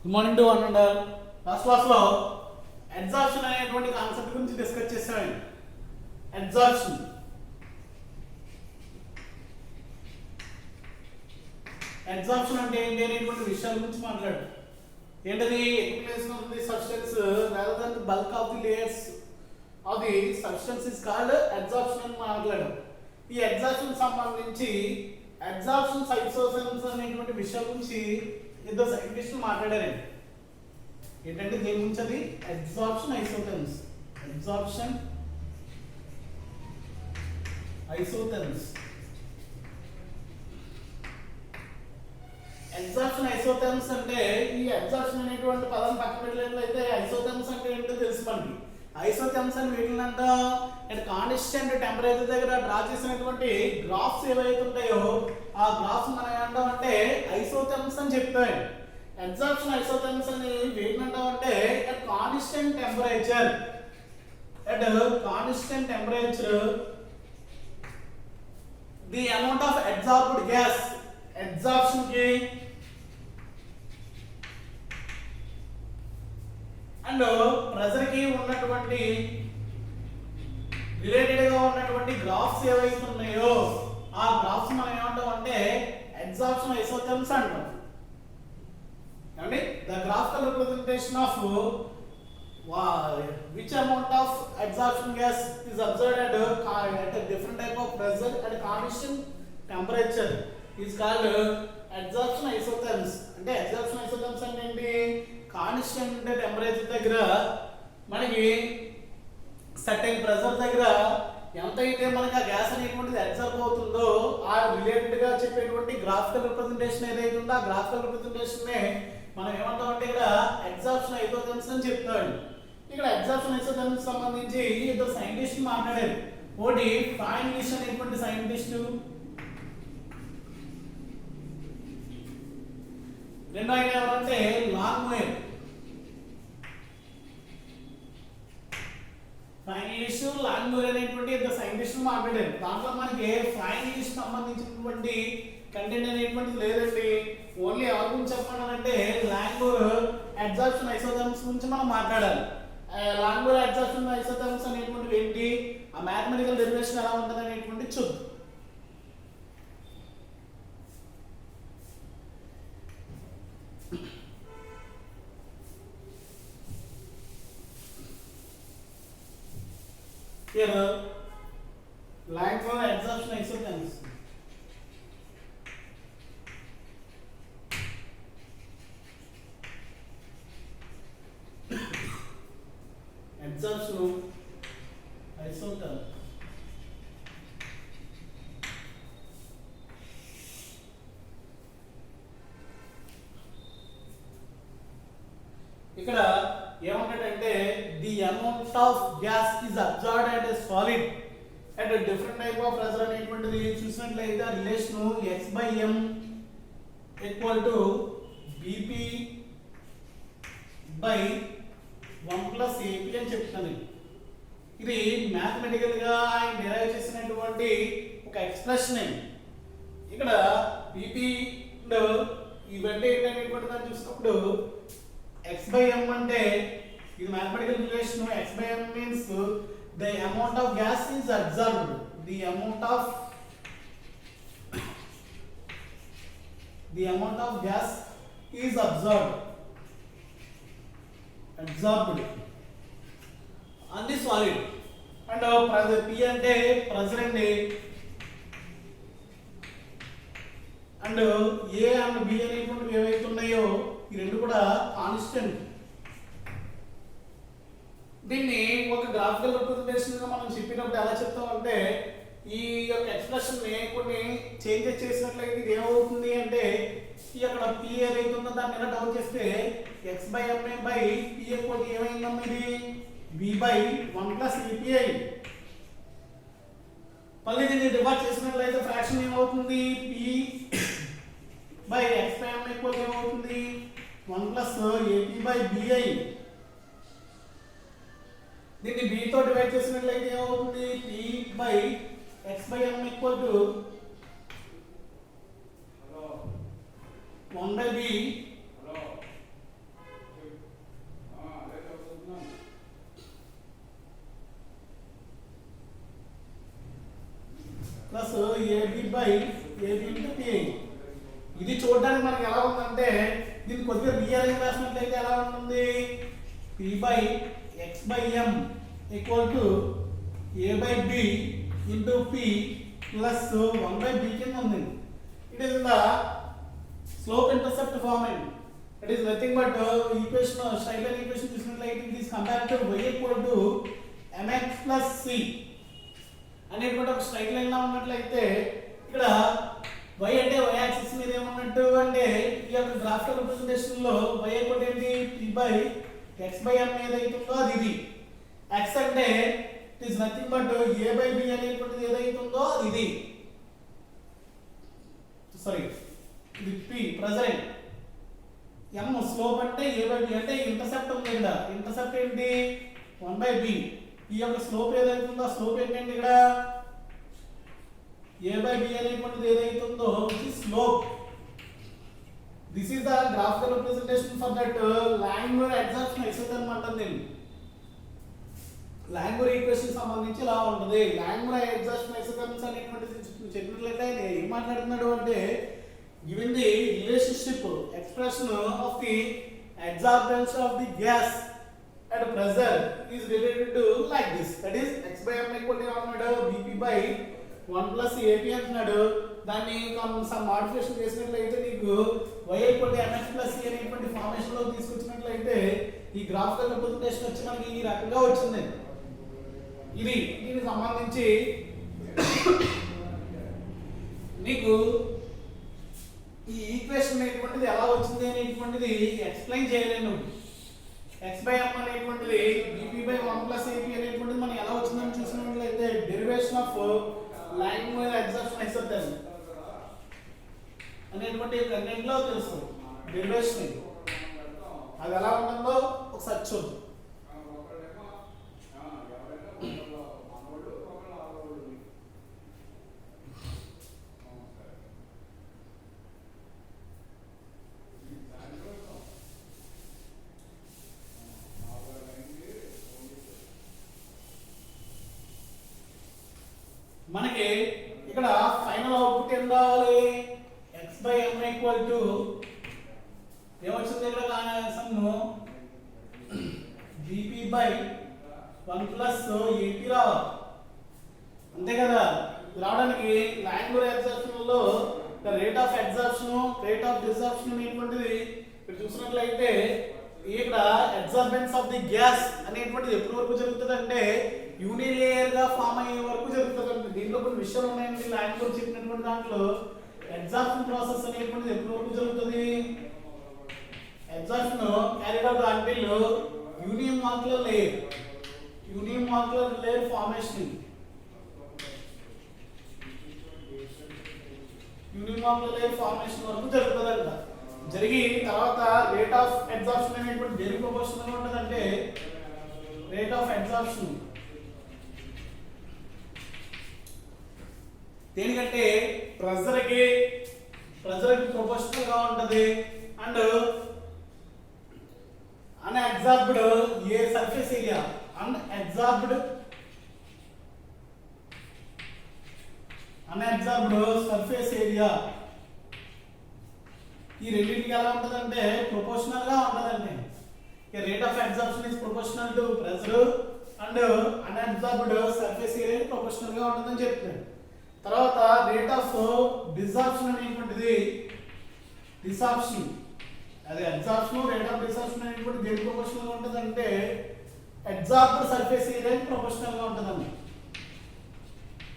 Good morning to one and last క్లాస్లో adsorption అనేటువంటి concept గురించి డిస్కస్ చేసామండి. అడ్జార్ప్షన్ అడ్జార్ప్షన్ అంటే ఏంటి అనేటువంటి విషయాల గురించి మాట్లాడు. ఏంటది? accumulation of the substance rather than the bulk of the layers of the substance is called adsorption అని మాట్లాడాం. ఈ అడ్జార్ప్షన్ సంబంధించి అడ్జార్ప్షన్ ఐసోథర్మ్స్ అనేటువంటి విషయాల గురించి ఇద్దరు సైంటిస్టులు మాట్లాడారండి. ఏంటంటే దేని గురించి? అది అడ్జార్ప్షన్ ఐసోథర్మ్స్. అడ్జార్ప్షన్ ఐసోథర్మ్స్ అడ్జార్ప్షన్ ఐసోథర్మ్స్ అంటే ఈ అడ్జార్ప్షన్ అనేటువంటి పదం పక్కన పెట్టినట్లయితే ఐసోథర్మ్స్ అంటే ఏంటో తెలుసు మనకి. ఐసోథర్మ్స్ అని వీటిని అంటాం. అండ్ కాన్స్టెంట్ టెంపరేచర్ దగ్గర డ్రా చేసినటువంటి గ్రాఫ్స్ ఏవైతే ఉంటాయో ఆ గ్రాఫ్స్ మనం ఏమంటాం అంటే ఐసోథర్మ్స్ అని చెప్తాం. అడ్జార్ప్షన్ ఐసోథర్మ్స్ అని వీటిని అంటాం అంటే at constant temperature the amount of absorbed gas absorption కి అండ్ ప్రెజర్ కి ఉన్నటువంటి రిలేటెడ్ గా ఉన్నటువంటి గ్రాఫ్స్ ఏవైతే ఉన్నాయో ఆ గ్రాఫ్స్ మనం ఏమంటాం అంటే అడ్జార్ప్షన్ ఐసోథర్మ్స్ అంటాం. ఏమండి? The graphical representation of which amount of absorption gas is absorbed at a different type of pressure at constant temperature is called adsorption isotherms. అంటే adsorption isotherms అంటే ఏంటి? కాన్స్టెంట్ టెంపరేచర్ దగ్గర మనకి సర్టెన్ ప్రెషర్ దగ్గర ఎంత అయితే మనకి ఆ గ్యాస్ అనేటువంటిది అబ్జర్వ్ అవుతుందో ఆ రిలేటెడ్ గా చెప్పేటువంటి గ్రాఫికల్ రిప్రజెంటేషన్ ఏదైతే ఉందో ఆ గ్రాఫికల్ రిప్రజెంటేషన్ నే మనం ఏమంటాం అంటే ఇక్కడ అడ్జార్ప్షన్ ఐసోథర్మ్స్ అని చెప్తామండి. ఇక్కడ అడ్జార్ప్షన్ ఐసోథర్మ్స్ సంబంధించి ఇద్దరు సైంటిస్టులు మాట్లాడారు. ఒకటి ఫ్రాంక్లిష్ అనేటువంటి సైంటిస్ట్, రెండో ఆయన ఎవరంటే లాంగ్మూర్. ఫ్రాంక్లిష్, లాంగ్మూర్ అనేటువంటి ఇద్దరు సైంటిస్టులు మాట్లాడారు. దాంట్లో మనకి ఫ్రాంక్లిష్ సంబంధించినటువంటి కంటెంట్ అనేటువంటిది లేదండి. ఓన్లీ ఎవరి గురించి చెప్పాలంటే లాంగ్మూర్ అడ్జార్ప్షన్ ఐసోథర్మ్స్ గురించి మనం మాట్లాడాలి. లాంగ్మూర్ అడ్జార్ప్షన్ ఐసోథర్మ్స్ అనేటువంటివి ఏంటి, ఆ మ్యాథమెటికల్ డెరివేషన్ ఎలా ఉంటుంది అనేటువంటి చూద్దాం. Here Langmuir adsorption isotherms. Adsorption isotherm. ఇక్కడ ఏమంటాడంటే the amount of gas is absorbed at a solid at a different type of pressure అనేటువంటిది చూసినట్లయితే relation x/m equal to bp by 1 + ap అని చెప్తాను. ఇది మ్యాథమెటికల్ గా ఆయన డిరైవ్ చేసినటువంటి ఒక ఎక్స్ప్రెషన్. ఇక్కడ bp ఇవన్నీ ఏంటనేటువంటి దాన్ని చూసినప్పుడు x/m అంటే ఇది mathematical relation. x/m means the amount of gas is absorbed. The amount of gas is absorbed on the solid. And pressure P అంటే ప్రెషర్ అండి. అండ్ A అండ్ B అనేటువంటివి ఏవైతే ఉన్నాయో ఈ రెండు కూడా కాన్స్టెంట్. దీన్ని ఒక గ్రాఫికల్ రిప్రజెంటేషన్ గా మనం చెప్పినప్పుడు ఎలా చెప్తామంటే ఈ యొక్క ఎక్స్ప్రెషన్ ని కొన్ని చేంజెస్ చేసినట్లయితే ఇది ఏమవుతుంది అంటే ఈ అక్కడ p ఏదైతే ఉందో దాన్ని ఎలా డౌన్ చేస్తే x/m బై p ఈక్వల్ ఏమైందమ్మా ఇది b/1 + ap అయింది. మళ్ళీ దీన్ని డివైడ్ చేసినట్లయితే ఫ్రాక్షన్ ఏమవుతుంది? p x/m ఈక్వల్ ఏమవుతుంది? 1 + ap/b అయింది. దీన్ని b తో డివైడ్ చేసినట్లయితే ఏమవుతుంది? p x/m equal to 1/b మనకి ఎలా ఉందంటే దీన్ని కొద్దిగా రీఅరేంజ్ రాసినట్లయితే ఎలా ఉంటుంది P/x/m equal to a/b into p plus 1/b కింద ఉంది. It is the slope intercept format. It is nothing but equation straight line equation తీసుకున్నట్లయితే it is compared to y equal to mx plus c అనేటువంటి ఒక straight line లా ఉన్నట్లయితే ఇక్కడ y అంటే y axis మీద ఏమన్నట్టు అంటే ఈ యొక్క గ్రాఫికల్ రిప్రజెంటేషన్ లో y ఈక్వల్ ఏంటి p/x/m ఏదైతుందో అది ఇది. x అంటే it is nothing but a/b అనేటువంటిది ఏదైతుందో అది ఇది. సారీ ఇది p ప్రెజెంట్. m స్లోప్ అంటే a/b అంటే ఇంటర్సెప్ట్ ఉంది ఇక్కడ. ఇంటర్సెప్ట్ ఏంటి 1/b. ఈ యొక్క స్లోప్ ఏదైతుందో ఆ స్లోప్ ఏంటంటే ఇక్కడ a/b అనేటువంటిది ఏదైతుందో slope. This is the graphical representation for that Langmuir adsorption isotherm అంటాం దీన్ని. లాంగ్వేర్ ఈక్వేషన్ సంబంధించి ఇలా ఉంటుంది. లాంగ్వేర్ అడ్జార్ప్షన్ ఐసోథర్మ్స్ అనేటువంటిది చెప్పినట్లయితే ఆయన ఏం మాట్లాడుతున్నాడు అంటే given the relationship expression of the adsorbance of the gas at pressure is related to like this, that is x/m equal to అన్నాడు bp/1 plus ap అంటున్నాడు. దాన్ని సమ్ మోడిఫికేషన్ చేసినట్లయితే నీకు y equal to mx plus c అనేటువంటి formation లో తీసుకొచ్చినట్లయితే ఈ graphical representation వచ్చి మనకి ఈ రకంగా వచ్చింది. ఇది దీనికి సంబంధించి నీకు ఈ ఈక్వేషన్ అనేటువంటిది ఎలా వచ్చింది అనేటువంటిది ఎక్స్ప్లెయిన్ చేయలేను. x/m అనేటువంటిది bp/1 plus ap అనేటువంటిది మనం ఎలా వచ్చిందని చూసినట్లయితే డెరివేషన్ ఆఫ్ లాంగ్వేర్ అడ్జార్ప్షన్ ఐసోథర్మ్ అనేటువంటి కంటెంట్ లో తెలుస్తుంది. డెరివేషన్ అది ఎలా ఉంటుందో ఒకసారి చూద్దాం. మనకి ఇక్కడ ఫైనల్ అవుట్పుట్ ఏం రావాలి x/m ఈక్వల్ టు ఏమొచ్చింది ఇక్కడ సమ్ bp/1 ప్లస్ ap రావాలి అంతే కదా. రావడానికి లాంగ్వేర్ అబ్జార్ప్షన్ లో rate of absorption rate of desorption అనేటువంటిది ఇక్కడ చూసినట్లయితే ఇక్కడ అబ్జార్బెన్స్ ఆఫ్ ది గ్యాస్ అనేటువంటిది ఎప్పటి వరకు జరుగుతుంది అంటే యూనిలేయర్ గా ఫామ్ అయ్యే వరకు జరుగుతుంది. దీంట్లో కొన్ని విషయాలు ఉన్నాయండి లాంగ్వేజ్ చెప్పినటువంటి దాంట్లో. అబ్జార్ప్షన్ ప్రాసెస్ అనేటువంటిది ఎప్పటి వరకు జరుగుతుంది absorption carried out until unimolecular layer formation. Unimolecular layer formation వరకు జరుగుతుందంట. జరిగి తర్వాత రేట్ ఆఫ్ అబ్జార్ప్షన్ అనేటువంటి దేనికి ప్రపోర్షనల్ ఉంటుందంటే రేట్ ఆఫ్ అబ్జార్ప్షన్ దేనికంటే ప్రెజర్ కి ప్రపోర్షనల్ గా ఉంటది. అండ్ అన్అబ్జార్బ్డ్ ఏ surface area unabsorbed surface area ఈ రెండింటికి ఎలా ఉంటదంటే ప్రపోర్షనల్ గా ఉంటదండి. Rate of absorption is proportional to pressure and unabsorbed surface area proportional గా ఉంటుందని చెప్తున్నాడు. తర్వాత రేట్ ఆఫ్ డిసార్ప్షన్ అనేటువంటిది డిసార్ప్షన్ అది అబ్జార్ప్షన్ రేట్ ఆఫ్ డిసార్ప్షన్ అనేటువంటి దేనికి ప్రపోర్షనల్ గా ఉంటుందంటే అబ్జార్బ్డ్ సర్ఫేస్ ఏరియాకి ప్రపోర్షనల్ గా ఉంటుందండి.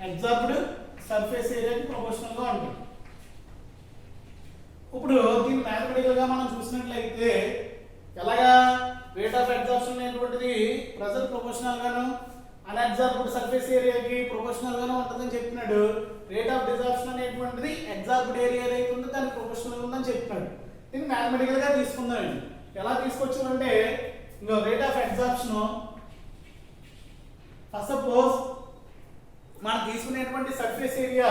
అబ్జార్బ్డ్ సర్ఫేస్ ఏరియాకి ప్రపోర్షనల్ గా ఉంటుంది. ఇప్పుడు దీన్ని మ్యాథమెటికల్ గా మనం చూసినట్లయితే ఎలాగా రేట్ ఆఫ్ అబ్జార్ప్షన్ అనేటువంటిది ప్రెజర్ ప్రపోర్షనల్ గాను అన్అబ్జార్బ్డ్ సర్ఫేస్ ఏరియాకి ప్రపోర్షనల్ గాను ఉంటుందని చెప్తున్నాడు. రేట్ ఆఫ్ డిసార్ప్షన్ అనేటువంటిది అబ్జార్బ్డ్ ఏరియా ఏదైతే ఉందో దానికి ప్రపోర్షనల్ గా ఉందని చెప్తున్నాడు. దీన్ని మ్యాథమెటికల్ గా తీసుకుందామండి. ఎలా తీసుకొచ్చామంటే ఇంకో rate of absorption first suppose మనం తీసుకునేటువంటి సర్ఫేస్ ఏరియా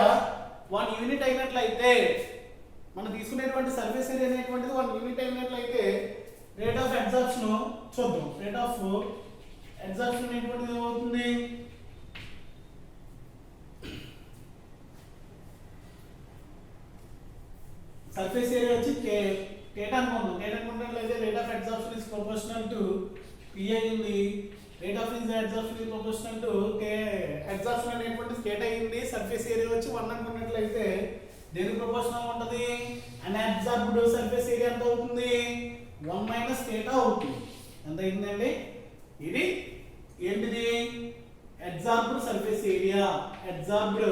1 యూనిట్ అయినట్లయితే అనేటువంటిది 1 యూనిట్ అయినట్లయితే రేట్ ఆఫ్ అబ్జార్ప్షన్ చూద్దాం. రేట్ ఆఫ్ అబ్జార్ప్షన్ అనేటువంటిది ఏమవుతుంది సర్ఫేస్ ఏరియా వచ్చి theta అనుకుందాం. theta అనుకున్నట్లయితే rate of absorption is proportional to pi అయింది. Rate of absorption is proportional to absorption అనేటువంటి theta అయింది. సర్ఫేస్ ఏరియా వచ్చి 1 అనుకున్నట్లయితే దేనికి ప్రపోర్షనల్ ఉంటుంది? అన్ అబ్జార్బ్డ్ సర్ఫేస్ ఏరియా ఎంత అవుతుంది? 1 మైనస్ theta అవుతుంది. ఎంత అయిందండి? ఇది ఏంటిది? Absorbed surface area. Absorbed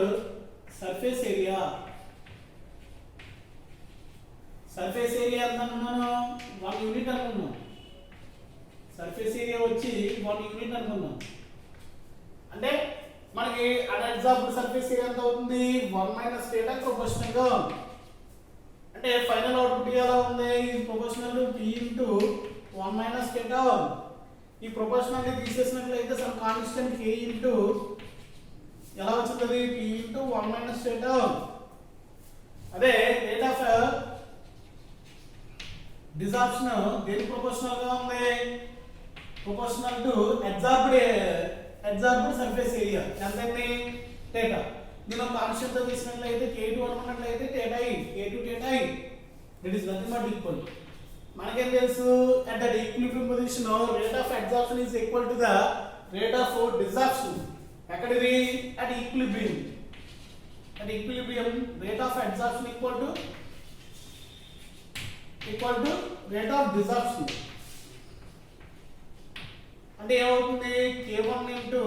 surface area. Surface area ఎంత అనుకున్నాను? 1 యూనిట్ అనుకున్నాం. సర్ఫేస్ ఏరియా వచ్చి 1 యూనిట్ అనుకున్నాం. అంటే మనకి అన్అబ్జార్బ్డ్ సర్ఫేస్ ఏరియా ఎంత అవుతుంది? 1 మైనస్ theta ప్రపోర్షనల్ గా ఉంది. అంటే ఫైనల్ అవుట్పుట్ ఎలా ఉంది? ఈ proportional to p into 1 minus theta ఉంది. ఈ ప్రపోర్షనల్ ని తీసేసినట్లయితే సమ్ కాన్స్టెంట్ k ఇంటూ ఎలా వచ్చింది? p ఇంటూ 1 మైనస్ theta ఉంది. అదే రేట్ ఆఫ్ డిసార్ప్షన్ దేనికి ప్రపోర్షనల్ గా ఉంది? Proportional to absorbed surface area. ఎంతండి? theta. దీని కాన్స్టెంట్ తో తీసినట్లయితే k2 అనుకున్నట్లయితే theta i, k2 theta i. That is nothing but equal. మనకేం తెలుసు? at the equilibrium position rate of absorption is equal to the rate of desorption. ఎక్కడిది? at equilibrium. at equilibrium rate of absorption equal to rate of desorption. అంటే ఏమవుతుంది? k1 into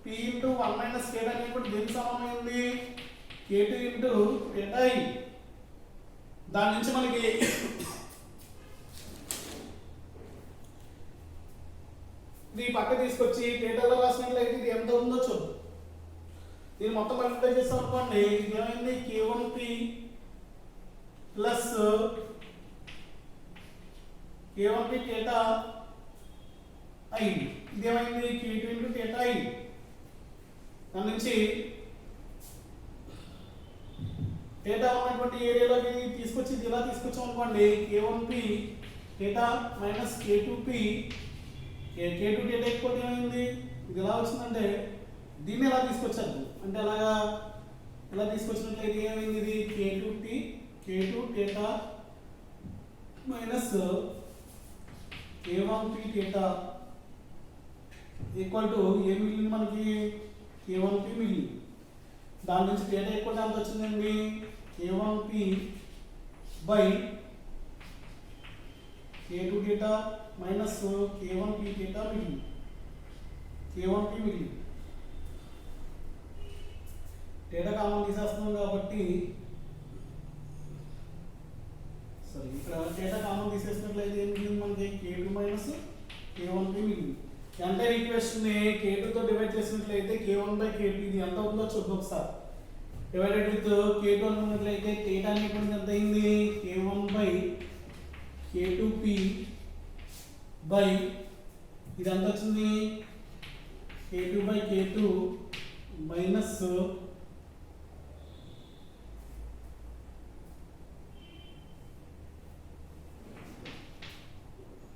p into 1 minus theta అనేప్పుడు దేనికి సమానమైంది? k2 into theta i. దాని నుంచి మనకి ఇది పక్క తీసుకొచ్చి thetaలో రాసినట్లయితే ఇది ఎంత ఉందో చూద్దాం. దీన్ని మొత్తం మల్టిప్లై చేస్తాం అనుకోండి. ఇది ఏమైంది? k1p plus k1p theta i. ఇది ఏమైంది? k2 into theta i. దాని నుంచి theta ఉన్నటువంటి ఏరియాలోకి తీసుకొచ్చి ఇది ఇలా తీసుకొచ్చాం అనుకోండి. k1p theta minus k2p. k2 theta ఎక్కువ ఏమైంది? ఇది ఎలా వచ్చిందంటే దీన్ని ఎలా తీసుకొచ్చారు అంటే అలాగా ఇలా తీసుకొచ్చినట్లయితే ఏమైంది? ఇది k2 theta minus k1p theta equal to ఏం మిగిలింది మనకి? k1p మిగిలింది. దాని నుంచి theta ఎక్కువ ఎంత వచ్చిందండి? k1p by k2 theta minus k1p theta మిగిలింది. k1p మిగిలింది. theta కామన్ తీసేస్తున్నాం కాబట్టి సరే ఇక్కడ theta కామన్ తీసేసినట్లయితే ఏం మిగిలింది మనకి? k2 మైనస్ k1p మిగిలింది. ఎంటైర్ ఈక్వేషన్ ని k2 తో డివైడ్ చేసినట్లయితే k1 బై k2 ఇది ఎంత అవుతుందో చూద్దాం ఒకసారి. డివైడెడ్ విత్ k2 అనుకున్నట్లయితే theta అనేటువంటి ఎంత అయింది? k1 బై k2p బై ఇది ఎంత వచ్చింది? k2 by k2 minus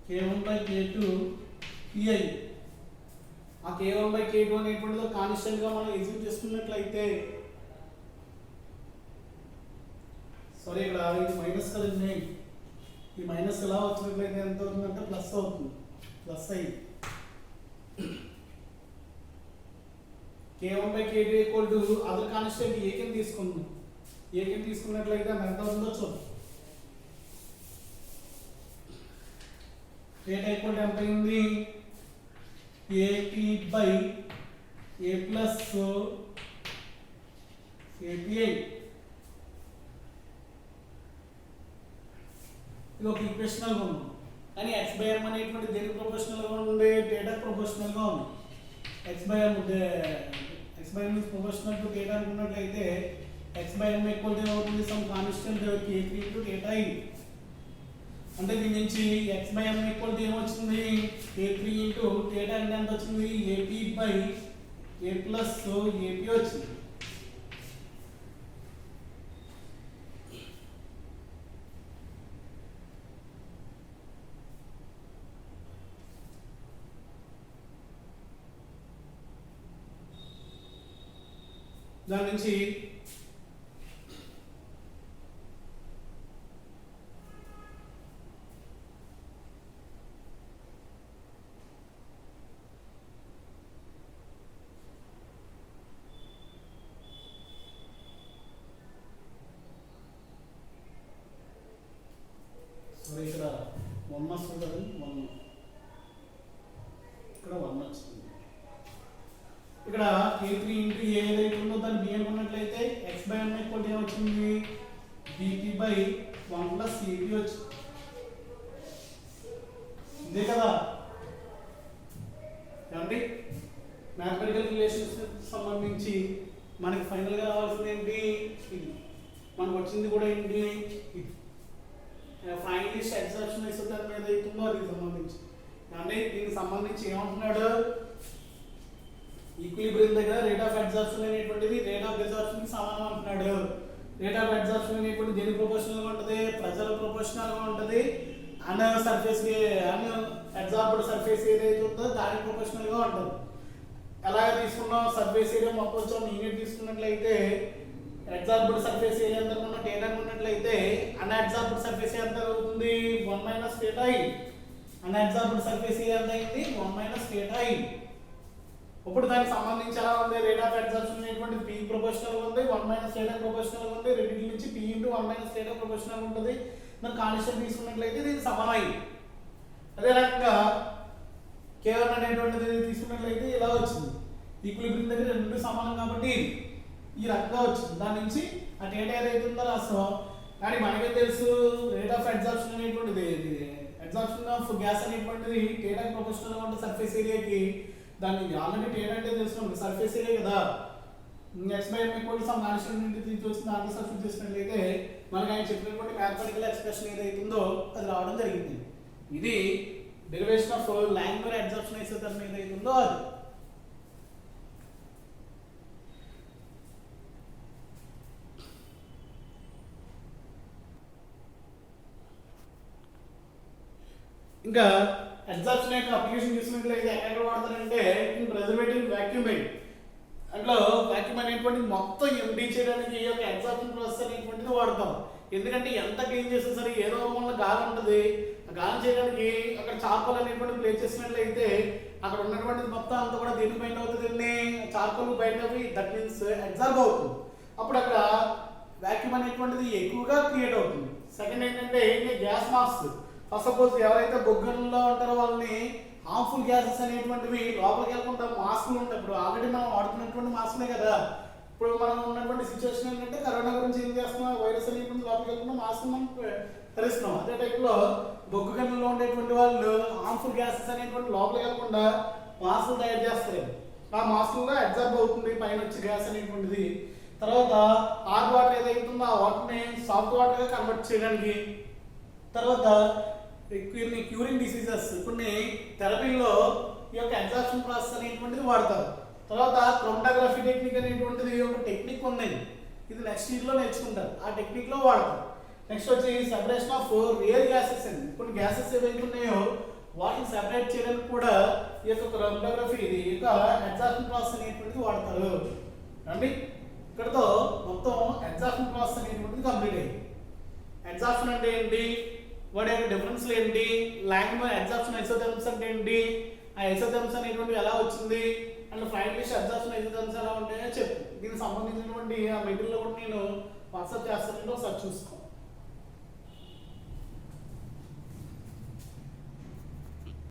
k1 by k2 pi. ఆ k1 బై k2 అనేటువంటిదో కాన్స్టెంట్ గా మనం ఎగ్జిక్యూట్ చేసుకున్నట్లయితే సారీ ఇక్కడ ఇది మైనస్ కదండి. ఈ మైనస్ ఎలా వచ్చినట్లయితే ఎంత అవుతుందంటే ప్లస్ అవుతుంది. ప్లస్ అయ్యి k1 by k2 equal to other constant ఏకం తీసుకుందాం. ఏకం తీసుకున్నట్లయితే ఎంత అవుతుందో చూద్దాం. theta ఈక్వల్ టు ఎంత అయింది? ap by a plus api. ఇది ఒక ఈక్వేషనల్ గా ఉంది. కానీ x బై m అనేటువంటి దేనికి ప్రపోర్షనల్ గా ఉంది? theta ప్రపోర్షనల్ గా ఉంది. x by m is proportional to theta అనుకున్నట్లయితే x by m equal to అవుతుంది some constant k3 into theta i. అంటే దీని నుంచి x by m equal to ఏమొచ్చింది? k3 ఇంటూ theta అంటే ఎంత వచ్చింది? ap by a plus ap వచ్చింది. దాని నుంచి సారీ ఇక్కడ 1 వస్తుంది కదండి 1 ఇక్కడ 1 వచ్చింది ఇక్కడ a3 ఇంటూ a ఏదైతే ఉందో దాన్ని b అనుకున్నట్లయితే x బై n ఈక్వల్ ఏమొచ్చింది bp బై 1 ప్లస్ cp వచ్చింది ఇదే కదా ఏమండి మ్యాథమెటికల్ రిలేషన్స్ సంబంధించి మనకి ఫైనల్ గా రావాల్సింది ఏంటి ఇది మనకు వచ్చింది కూడా ఏంటి ఇది ఫైనల్ లిస్ట్ ఎగ్జాక్షన్ ఐసోథర్మ్ ఏదైతే ఉందో అది సంబంధించి అంటే దీనికి సంబంధించి ఏమంటున్నాడు ఈక్విలిబ్రియం దగ్గర రేట్ ఆఫ్ అబ్జార్ప్షన్ అనేటువంటిది రేట్ ఆఫ్ డిసార్ప్షన్ కి సమానం అంటున్నాడు రేట్ ఆఫ్ అబ్జార్ప్షన్ అనేటువంటి దేనికి ప్రపోర్షనల్ గా ఉంటుంది ప్రెషర్ ప్రపోర్షనల్ గా ఉంటుంది అన్ సర్ఫేస్ కి అన్ అబ్జార్బ్డ్ సర్ఫేస్ ఏదైతే ఉందో దానికి ప్రపోర్షనల్ గా ఉంటుంది అలాగే తీసుకున్నాం సర్ఫేస్ ఏరియా మొత్తం వచ్చి యూనిట్ తీసుకున్నట్లయితే అబ్జార్బ్డ్ సర్ఫేస్ ఏరియా ఎంత ఉన్న టేన్ అనుకున్నట్లయితే అన్ అబ్జార్బ్డ్ సర్ఫేస్ ఏరియా ఎంత అవుతుంది 1 minus theta i an absorbed surface area ఎంత అయింది 1 మైనస్ theta i ఇప్పుడు దానికి సంబంధించి ఎలా ఉంది రేట్ ఆఫ్ అబ్జార్ప్షన్ అనేటువంటి p ప్రపోర్షనల్ ఉంది 1 మైనస్ theta ప్రపోర్షనల్ ఉంది రెండింటి నుంచి p into 1 minus theta proportional ఉంటుంది మనం కాన్స్టెంట్ తీసుకున్నట్లయితే దీనికి సమానం అదే రకంగా k1 అనేటువంటిది తీసుకున్నట్లయితే ఇలా వచ్చింది ఈక్విలిబ్రియం దగ్గర రెండు సమానం కాబట్టి ఈ రకంగా వచ్చింది దాని నుంచి ఆ డేటా ఏదైతే ఉందో రాస్తాం కానీ మనకే తెలుసు రేట్ ఆఫ్ అబ్జార్ప్షన్ అనేటువంటిది అబ్జార్ప్షన్ ఆఫ్ గ్యాస్ అనేటువంటిది డేటా ప్రపోర్షనల్ గా ఉంటుంది సర్ఫేస్ ఏరియాకి దాన్ని ఆల్రెడీ డేటా అంటే తెలుసు సర్ఫేస్ ఏరియా కదా x by m equal to some constant నుండి తీసుకొచ్చిన దాంట్లో సబ్స్టిట్యూట్ చేసినట్లయితే మనకి ఆయన చెప్పినటువంటి మ్యాథమెటికల్ ఎక్స్ప్రెషన్ ఏదైతే ఉందో అది రావడం జరిగింది ఇది డెరివేషన్ ఆఫ్ లాంగ్వేజ్ అబ్జార్ప్షన్ ఐసోథర్మ్ ఏదైతే ఉందో అది ఇంకా అబ్జార్ప్షన్ యొక్క అప్లికేషన్ చూసినట్లయితే ఎక్కడ వాడతారంటే ఇన్ ప్రిజర్వేటివ్ వాక్యూమింగ్ అందులో వాక్యూమ్ అనేటువంటిది మొత్తం ఎంటీ చేయడానికి ఈ యొక్క అబ్జార్ప్షన్ ప్రాసెస్ అనేటువంటిది వాడతాం ఎందుకంటే ఎంత క్లీన్ చేసినా సరే ఏదో వల్ల గాలి ఉంటుంది ఆ గాలి చేయడానికి అక్కడ చార్కోల్ అనేటువంటి ప్లేస్ చేసినట్లయితే అక్కడ ఉన్నటువంటిది మొత్తం అంతా కూడా దేని బయట అవుతుంది చార్కోల్ బయట దట్ మీన్స్ అబ్జార్బ్ అవుతుంది అప్పుడు అక్కడ వాక్యూమ్ అనేటువంటిది ఎక్కువగా క్రియేట్ అవుతుంది సెకండ్ ఏంటంటే గ్యాస్ మాస్క్ ఫస్ట్ సపోజ్ ఎవరైతే బొగ్గల్లో ఉంటారో వాళ్ళని హార్మ్ఫుల్ గ్యాసెస్ అనేటువంటివి లోపలికి వెళ్ళకుండా మాస్కులు ఉంటాయి ఇప్పుడు ఆల్రెడీ మనం వాడుతున్నటువంటి మాస్కులే కదా ఇప్పుడు మనం ఉన్నటువంటి సిచ్యువేషన్ ఏంటంటే కరోనా గురించి ఏం చేస్తున్నాం వైరస్ అనేటువంటి లోపలికి వెళ్ళకుండా మాస్క్ మనం ధరిస్తున్నాం అదే టైప్లో బొగ్గు గనుల్లో ఉండేటువంటి వాళ్ళు హార్మ్ఫుల్ గ్యాసెస్ అనేటువంటి లోపలికి వెళ్ళకుండా మాస్కులు తయారు చేస్తారు ఆ మాస్కుల్లో అబ్జర్వ్ అవుతుంది పైన వచ్చి గ్యాస్ అనేటువంటిది తర్వాత హాట్ వాటర్ ఏదైతుందో ఆ వాటర్ని సాఫ్ట్ వాటర్గా కన్వర్ట్ చేయడానికి తర్వాత క్యూరింగ్ డిసీజెస్ కొన్ని థెరపీలో ఈ యొక్క అబ్జార్ప్షన్ ప్రాసెస్ అనేటువంటిది వాడతారు తర్వాత క్రోమటోగ్రఫీ టెక్నిక్ అనేటువంటిది ఒక టెక్నిక్ ఉంది ఇది నెక్స్ట్ ఇయర్లో నేర్చుకుంటారు ఆ టెక్నిక్లో వాడతారు నెక్స్ట్ వచ్చి సెపరేషన్ ఆఫ్ రియల్ గ్యాసెస్ అండి కొన్ని గ్యాసెస్ ఏవైతే ఉన్నాయో వాటిని సెపరేట్ చేయడానికి కూడా ఈ యొక్క క్రోమటోగ్రఫీ ఇది ఈ యొక్క అబ్జార్ప్షన్ ప్రాసెస్ అనేటువంటిది వాడతారు అండి ఇక్కడతో మొత్తం అబ్జార్ప్షన్ ప్రాసెస్ అనేటువంటిది కంప్లీట్ అయ్యింది అబ్జార్ప్షన్ అంటే ఏంటి వాటి యొక్క డిఫరెన్స్ ఏంటి లాంగ్వేజ్ అబ్జార్ప్షన్ ఐసోథర్మ్స్ అంటే ఏంటి ఆ ఐసోథర్మ్స్ అనేటువంటి ఎలా వచ్చింది అండ్ ఫైనల్ లిస్ట్ అబ్జార్ప్షన్ ఐసోథర్మ్స్ ఎలా ఉంటాయో చెప్పు దీనికి సంబంధించినటువంటి ఆ మెటీరియల్ కూడా నేను వాట్సాప్ చేస్తానంటే ఒకసారి చూసుకో